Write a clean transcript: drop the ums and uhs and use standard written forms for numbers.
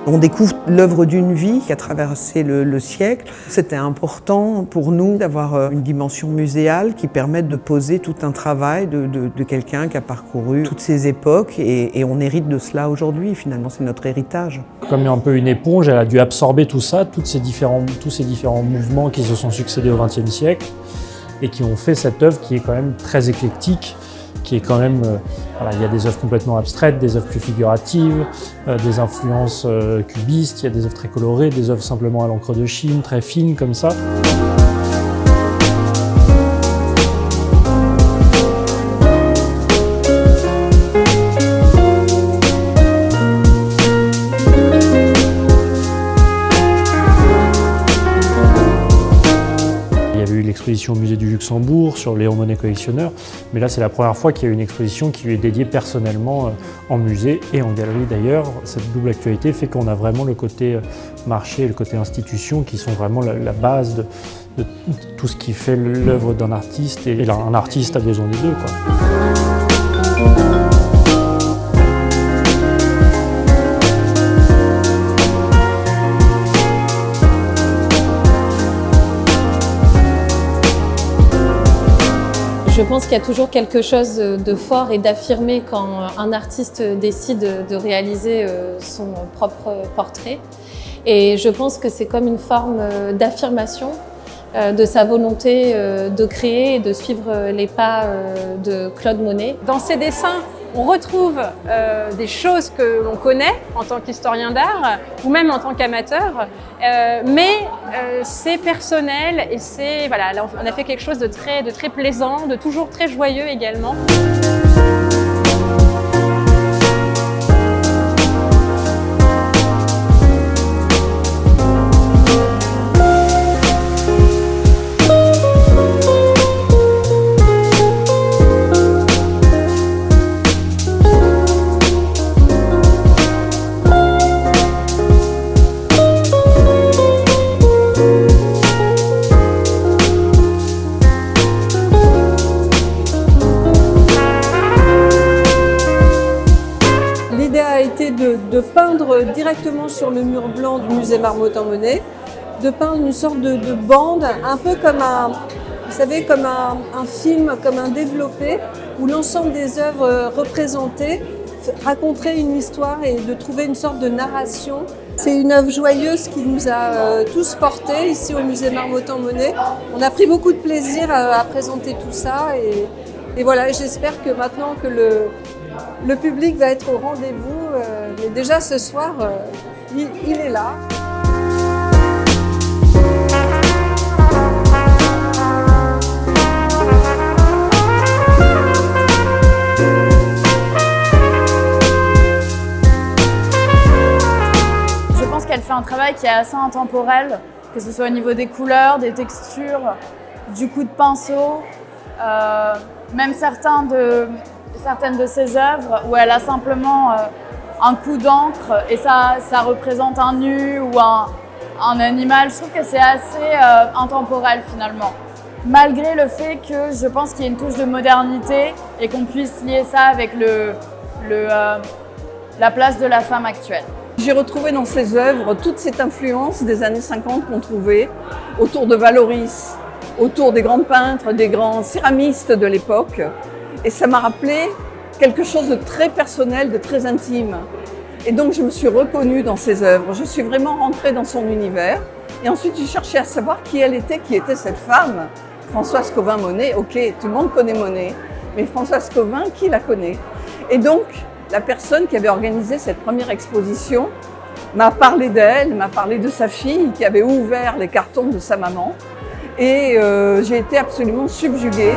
On découvre l'œuvre d'une vie qui a traversé le siècle. C'était important pour nous d'avoir une dimension muséale qui permette de poser tout un travail de quelqu'un qui a parcouru toutes ces époques et on hérite de cela aujourd'hui. Finalement, c'est notre héritage. Comme un peu une éponge, elle a dû absorber tout ça, tous ces différents mouvements qui se sont succédés au XXe siècle et qui ont fait cette œuvre qui est quand même très éclectique, qui est quand même, il y a des œuvres complètement abstraites, des œuvres plus figuratives, des influences cubistes, il y a des œuvres très colorées, des œuvres simplement à l'encre de Chine, très fines comme ça. L'exposition au musée du Luxembourg sur Léon Monnet collectionneur, mais là c'est la première fois qu'il y a une exposition qui lui est dédiée personnellement en musée et en galerie d'ailleurs. Cette double actualité fait qu'on a vraiment le côté marché et le côté institution qui sont vraiment la base de tout ce qui fait l'œuvre d'un artiste, et un artiste a besoin des deux, quoi. Je pense qu'il y a toujours quelque chose de fort et d'affirmé quand un artiste décide de réaliser son propre portrait. Et je pense que c'est comme une forme d'affirmation de sa volonté de créer et de suivre les pas de Claude Monet. Dans ses dessins, on retrouve des choses que l'on connaît en tant qu'historien d'art ou même en tant qu'amateur, mais c'est personnel et c'est, voilà, là, on a fait quelque chose de très plaisant, de toujours très joyeux également. De peindre directement sur le mur blanc du musée Marmottan-Monet, de peindre une sorte de bande, un peu comme vous savez, comme un film, comme un développé, où l'ensemble des œuvres représentées raconteraient une histoire et de trouver une sorte de narration. C'est une œuvre joyeuse qui nous a tous portés ici au musée Marmottan-Monet. On a pris beaucoup de plaisir à présenter tout ça et voilà, j'espère que maintenant que le public va être au rendez-vous, mais déjà ce soir, il est là. Je pense qu'elle fait un travail qui est assez intemporel, que ce soit au niveau des couleurs, des textures, du coup de pinceau, même certaines de ses œuvres où elle a simplement un coup d'encre et ça représente un nu ou un animal. Je trouve que c'est assez intemporel finalement. Malgré le fait que je pense qu'il y a une touche de modernité et qu'on puisse lier ça avec la place de la femme actuelle. J'ai retrouvé dans ses œuvres toute cette influence des années 50 qu'on trouvait autour de Valoris, autour des grands peintres, des grands céramistes de l'époque. Et ça m'a rappelé quelque chose de très personnel, de très intime. Et donc je me suis reconnue dans ses œuvres. Je suis vraiment rentrée dans son univers. Et ensuite j'ai cherché à savoir qui était cette femme. Françoise Covin-Monet, ok, tout le monde connaît Monet. Mais Françoise Covin, qui la connaît? Et donc la personne qui avait organisé cette première exposition m'a parlé d'elle, m'a parlé de sa fille qui avait ouvert les cartons de sa maman. Et j'ai été absolument subjuguée.